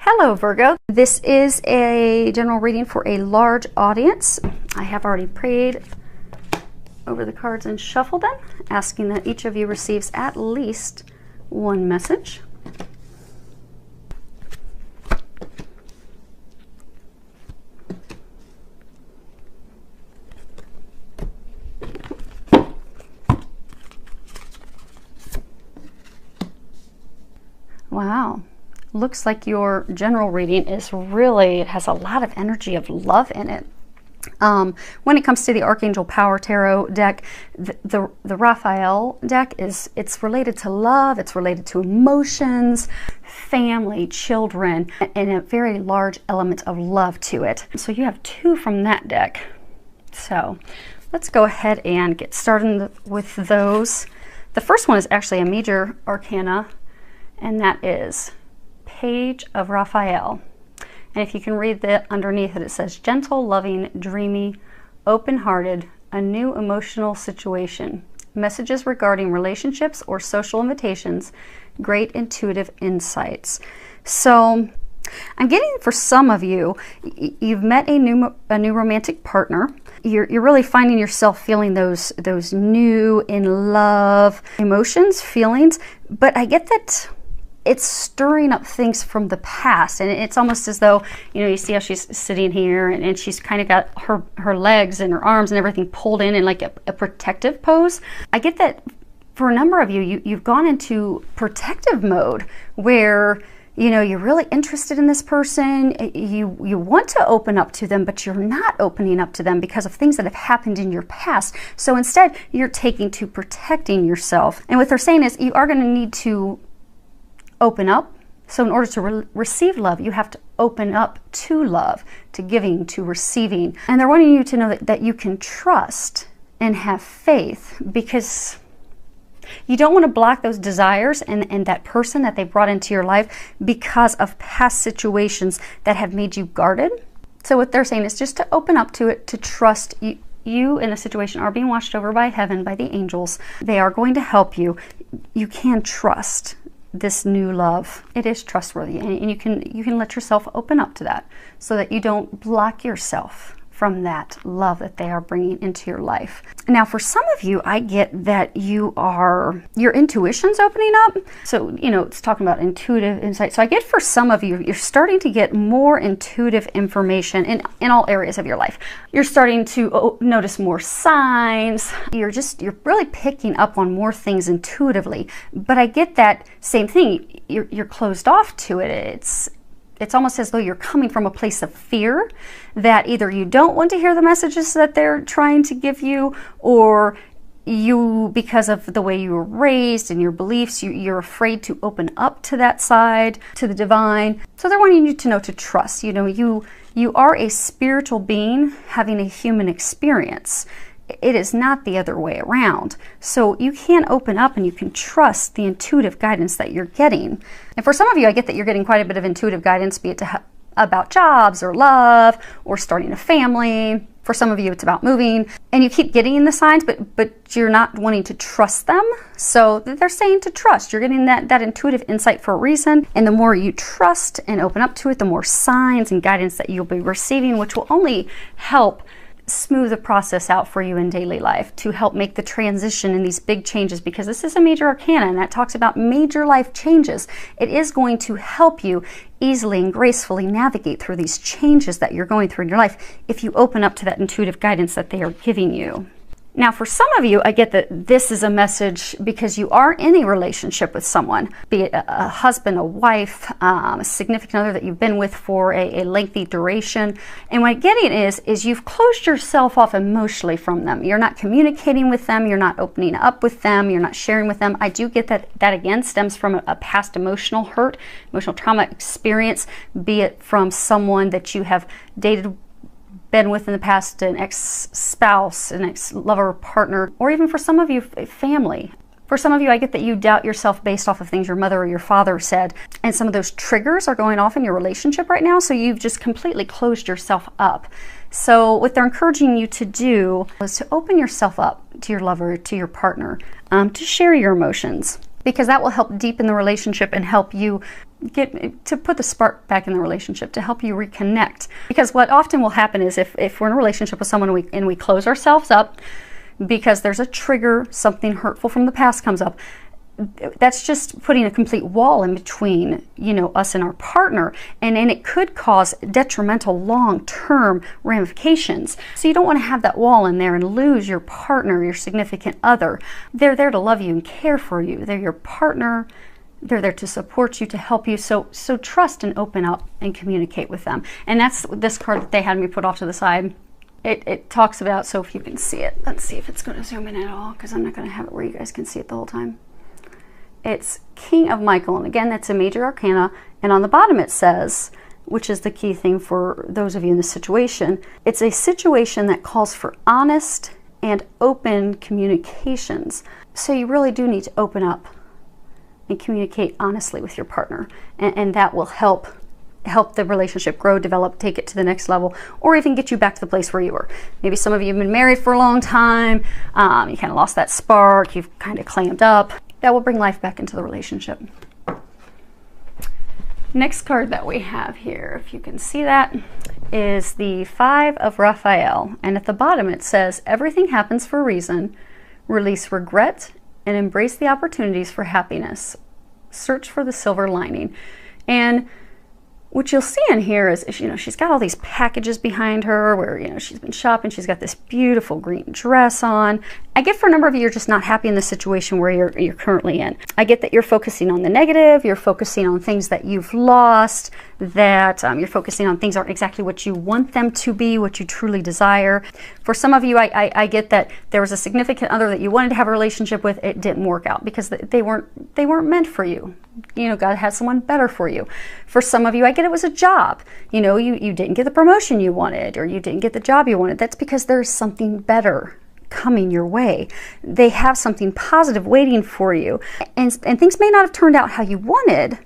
Hello Virgo, this is a general reading for a large audience. I have already prayed over the cards and shuffled them, asking that each of you receives at least one message. Wow. Looks like your general reading is really, it has a lot of energy of love in it. When it comes to the Archangel Power Tarot deck, the Raphael deck it's related to love, it's related to emotions, family, children, and a very large element of love to it. So you have two from that deck. So let's go ahead and get started with those. The first one is actually a major arcana, and that is Page of Raphael. And if you can read that underneath it, it says gentle, loving, dreamy, open-hearted, a new emotional situation, messages regarding relationships or social invitations, great intuitive insights. So I'm getting, for some of you, you've met a new romantic partner. You're really finding yourself feeling those new in love emotions, feelings, but I get that it's stirring up things from the past, and it's almost as though, you know, you see how she's sitting here and she's kind of got her legs and her arms and everything pulled in like a protective pose. I get that for a number of you, you've gone into protective mode where, you know, you're really interested in this person, you want to open up to them, but you're not opening up to them because of things that have happened in your past. So instead, you're taking to protecting yourself. And what they're saying is you are going to need to open up. So in order to receive love, you have to open up to love, to giving, to receiving. And they're wanting you to know that you can trust and have faith, because you don't want to block those desires and that person that they brought into your life because of past situations that have made you guarded. So what they're saying is just to open up to it, to trust you in a situation are being watched over by heaven, by the angels. They are going to help you. You can trust this new love. It is trustworthy, and you can let yourself open up to that so that you don't block yourself from that love that they are bringing into your life. Now, for some of you, I get that your intuition's opening up. So, you know, it's talking about intuitive insight. So I get for some of you, you're starting to get more intuitive information in all areas of your life. You're starting to notice more signs. You're really picking up on more things intuitively. But I get that same thing. You're closed off to it. It's almost as though you're coming from a place of fear that either you don't want to hear the messages that they're trying to give you, or you, because of the way you were raised and your beliefs, you're afraid to open up to that side, to the divine. So they're wanting you to know to trust. You know, you are a spiritual being having a human experience. It is not the other way around. So you can open up and you can trust the intuitive guidance that you're getting. And for some of you, I get that you're getting quite a bit of intuitive guidance, be it about jobs or love or starting a family. For some of you, it's about moving. And you keep getting the signs, but you're not wanting to trust them. So they're saying to trust. You're getting that intuitive insight for a reason. And the more you trust and open up to it, the more signs and guidance that you'll be receiving, which will only help smooth the process out for you in daily life, to help make the transition in these big changes, because this is a major arcana and that talks about major life changes. It is going to help you easily and gracefully navigate through these changes that you're going through in your life if you open up to that intuitive guidance that they are giving you. Now, for some of you, I get that this is a message because you are in a relationship with someone, be it a husband, a wife, a significant other that you've been with for a lengthy duration. And what I'm getting is you've closed yourself off emotionally from them. You're not communicating with them. You're not opening up with them. You're not sharing with them. I do get that again stems from a past emotional hurt, emotional trauma experience, be it from someone that you have dated, been with in the past, an ex-spouse, an ex-lover, partner, or even for some of you, family. For some of you, I get that you doubt yourself based off of things your mother or your father said, and some of those triggers are going off in your relationship right now, so you've just completely closed yourself up. So what they're encouraging you to do is to open yourself up to your lover, to your partner, to share your emotions, because that will help deepen the relationship and help you to put the spark back in the relationship, to help you reconnect. Because what often will happen is if we're in a relationship with someone and we close ourselves up because there's a trigger, something hurtful from the past comes up, that's just putting a complete wall in between, us and our partner. And it could cause detrimental long-term ramifications. So you don't want to have that wall in there and lose your partner, your significant other. They're there to love you and care for you. They're your partner. They're there to support you, to help you. So trust and open up and communicate with them. And that's this card that they had me put off to the side. It talks about, so if you can see it, let's see if it's going to zoom in at all, because I'm not going to have it where you guys can see it the whole time. It's King of Michael, and again, that's a major arcana, and on the bottom it says, which is the key thing for those of you in this situation, it's a situation that calls for honest and open communications. So you really do need to open up and communicate honestly with your partner, and that will help the relationship grow, develop, take it to the next level, or even get you back to the place where you were. Maybe some of you have been married for a long time, you kind of lost that spark, you've kind of clammed up. That will bring life back into the relationship. Next card that we have here, if you can see that, is the Five of Raphael. And at the bottom it says, everything happens for a reason. Release regret and embrace the opportunities for happiness. Search for the silver lining. And what you'll see in here is, she's got all these packages behind her where, she's been shopping. She's got this beautiful green dress on. I get for a number of you, you're just not happy in the situation where you're currently in. I get that you're focusing on the negative. You're focusing on things that you've lost, that you're focusing on things aren't exactly what you want them to be, what you truly desire. For some of you, I get that there was a significant other that you wanted to have a relationship with. It didn't work out because they weren't meant for you. God had someone better for you. For some of you, I get it was a job. You didn't get the promotion you wanted, or you didn't get the job you wanted. That's because there's something better coming your way. They have something positive waiting for you. And things may not have turned out how you wanted,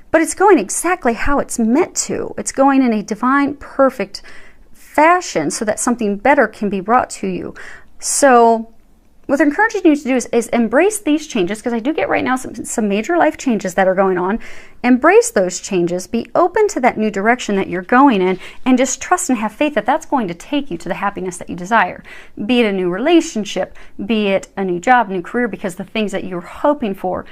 but it's going exactly how it's meant to. It's going in a divine, perfect fashion so that something better can be brought to you. So what I'm encouraging you to do is embrace these changes, because I do get right now some major life changes that are going on. Embrace those changes, be open to that new direction that you're going in, and just trust and have faith that that's going to take you to the happiness that you desire. Be it a new relationship, be it a new job, new career, because the things that you're hoping for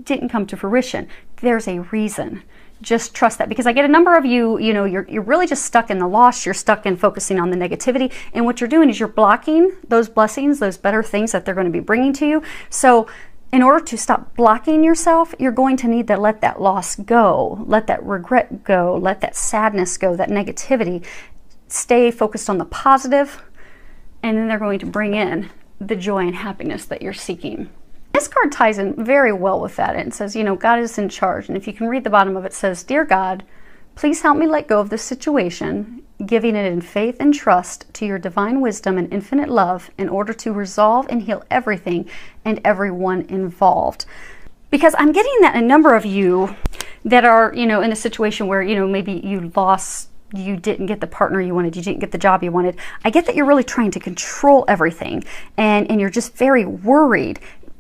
didn't come to fruition. There's a reason. Just trust that, because I get a number of you, you're really just stuck in the loss. You're stuck in focusing on the negativity, and what you're doing is you're blocking those blessings, those better things that they're going to be bringing to you. So in order to stop blocking yourself, you're going to need to let that loss go, let that regret go, let that sadness go, that negativity. Stay focused on the positive, and then they're going to bring in the joy and happiness that you're seeking. This card ties in very well with that. It says, God is in charge. And if you can read the bottom of it, it says, Dear God, please help me let go of this situation, giving it in faith and trust to your divine wisdom and infinite love in order to resolve and heal everything and everyone involved. Because I'm getting that a number of you that are, in a situation where, maybe you didn't get the partner you wanted, you didn't get the job you wanted. I get that you're really trying to control everything, and you're just very worried.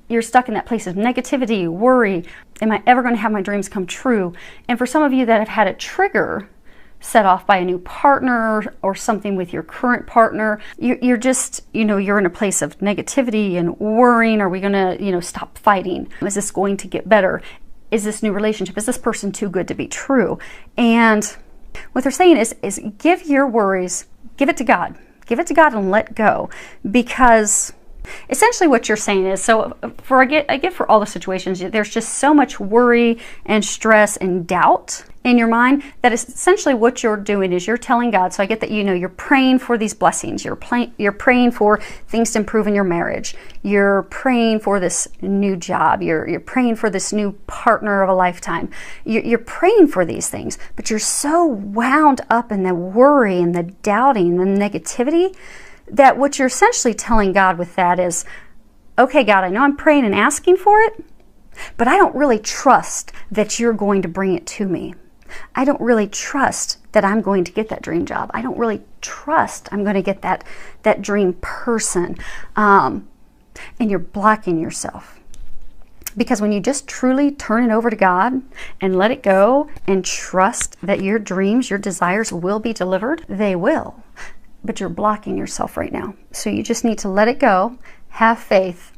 You're stuck in that place of negativity, worry. Am I ever going to have my dreams come true? And for some of you that have had a trigger set off by a new partner or something with your current partner, you're just, you're in a place of negativity and worrying. Are we going to, stop fighting? Is this going to get better? Is this new relationship, is this person too good to be true? And what they're saying is give your worries, give it to God. Give it to God and let go, because essentially what you're saying is, so I get for all the situations, there's just so much worry and stress and doubt in your mind that essentially what you're doing is you're telling God. So I get that, you're praying for these blessings. You're praying for things to improve in your marriage. You're praying for this new job. You're praying for this new partner of a lifetime. You're praying for these things, but you're so wound up in the worry and the doubting and the negativity that what you're essentially telling God with that is, okay, God, I know I'm praying and asking for it, but I don't really trust that you're going to bring it to me. I don't really trust that I'm going to get that dream job. I don't really trust I'm going to get that dream person. And you're blocking yourself. Because when you just truly turn it over to God and let it go and trust that your dreams, your desires will be delivered, they will. But you're blocking yourself right now. So you just need to let it go, have faith,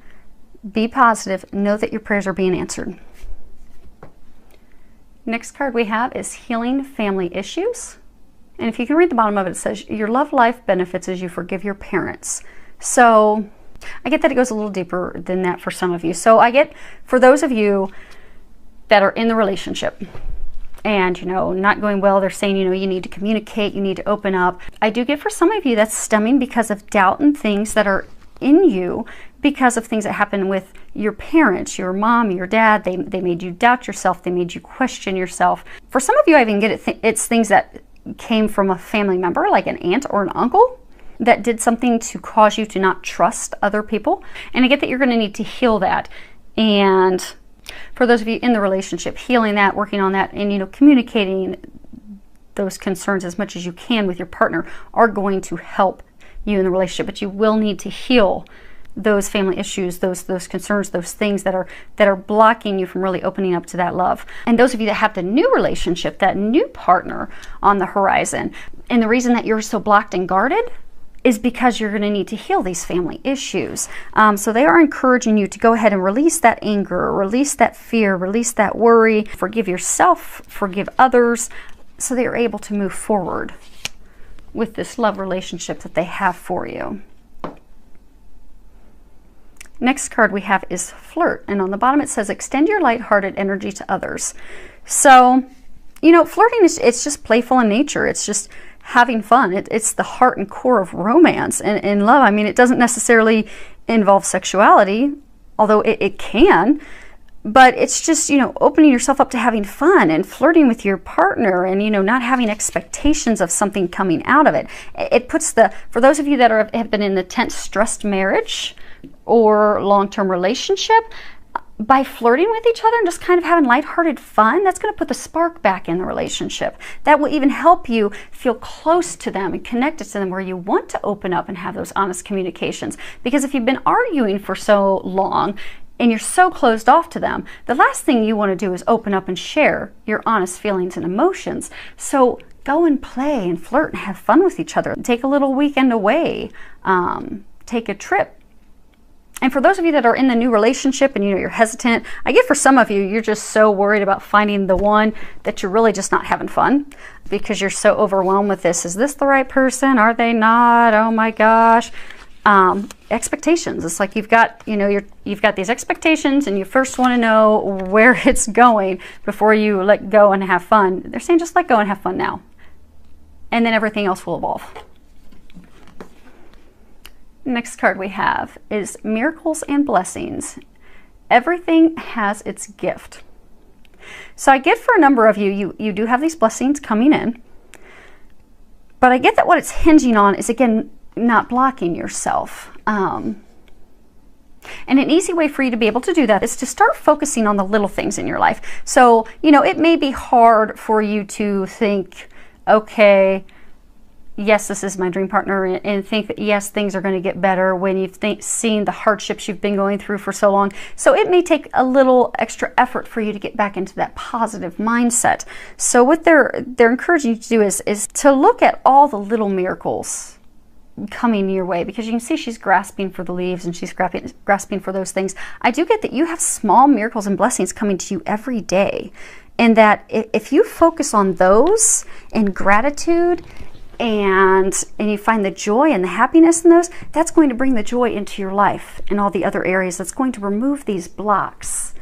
be positive, know that your prayers are being answered. Next card we have is Healing Family Issues. And if you can read the bottom of it, it says, your love life benefits as you forgive your parents. So I get that it goes a little deeper than that for some of you. So I get, for those of you that are in the relationship and, you know, not going well, they're saying, you know, you need to communicate, you need to open up. I do get for some of you that's stemming because of doubt and things that are in you because of things that happen with your parents, your mom, your dad. They made you doubt yourself. They made you question yourself. For some of you, I even get it. It's things that came from a family member, like an aunt or an uncle, that did something to cause you to not trust other people. And I get that you're going to need to heal that. And for those of you in the relationship, healing that, working on that, and, you know, communicating those concerns as much as you can with your partner are going to help you in the relationship. But you will need to heal those family issues, those concerns, those things that are blocking you from really opening up to that love. And those of you that have the new relationship, that new partner on the horizon, and the reason that you're so blocked and guarded is because you're going to need to heal these family issues. So they are encouraging you to go ahead and release that anger, release that fear, release that worry, forgive yourself, forgive others, so that you're able to move forward with this love relationship that they have for you. Next card we have is Flirt, and on the bottom it says, extend your lighthearted energy to others. So, you know, flirting it's just playful in nature. It's just having fun. It's the heart and core of romance and love. I mean, it doesn't necessarily involve sexuality, although it can, but it's just, you know, opening yourself up to having fun and flirting with your partner and, you know, not having expectations of something coming out of it. It puts for those of you that have been in the tense, stressed marriage or long-term relationship, by flirting with each other and just kind of having lighthearted fun, that's going to put the spark back in the relationship. That will even help you feel close to them and connected to them, where you want to open up and have those honest communications. Because if you've been arguing for so long and you're so closed off to them, the last thing you want to do is open up and share your honest feelings and emotions. So go and play and flirt and have fun with each other. Take a little weekend away. Take a trip. And for those of you that are in the new relationship and, you know, you're hesitant, I get for some of you, you're just so worried about finding the one that you're really just not having fun because you're so overwhelmed with this. Is this the right person? Are they not? Oh my gosh. Expectations. It's like you've got, you know, you've got these expectations and you first want to know where it's going before you let go and have fun. They're saying just let go and have fun now. And then everything else will evolve. Next card we have is Miracles and Blessings. Everything has its gift. So I get for a number of you, you do have these blessings coming in, but I get that what it's hinging on is, again, not blocking yourself. And an easy way for you to be able to do that is to start focusing on the little things in your life. So, you know, it may be hard for you to think, okay, yes, this is my dream partner, and think that, yes, things are going to get better when you've seen the hardships you've been going through for so long. So it may take a little extra effort for you to get back into that positive mindset. So what they're encouraging you to do is to look at all the little miracles coming your way, because you can see she's grasping for the leaves and she's grasping for those things. I do get that you have small miracles and blessings coming to you every day, and that if you focus on those in gratitude and you find the joy and the happiness in those, that's going to bring the joy into your life and all the other areas. That's going to remove these blocks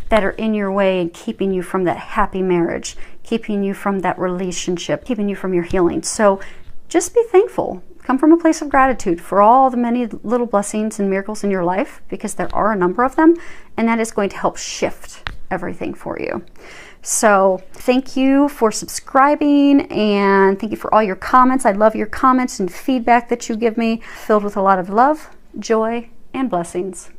that are in your way and keeping you from that happy marriage, keeping you from that relationship, keeping you from your healing. So just be thankful. Come from a place of gratitude for all the many little blessings and miracles in your life, because there are a number of them, and that is going to help shift everything for you. So thank you for subscribing, and thank you for all your comments. I love your comments and feedback that you give me, filled with a lot of love, joy, and blessings.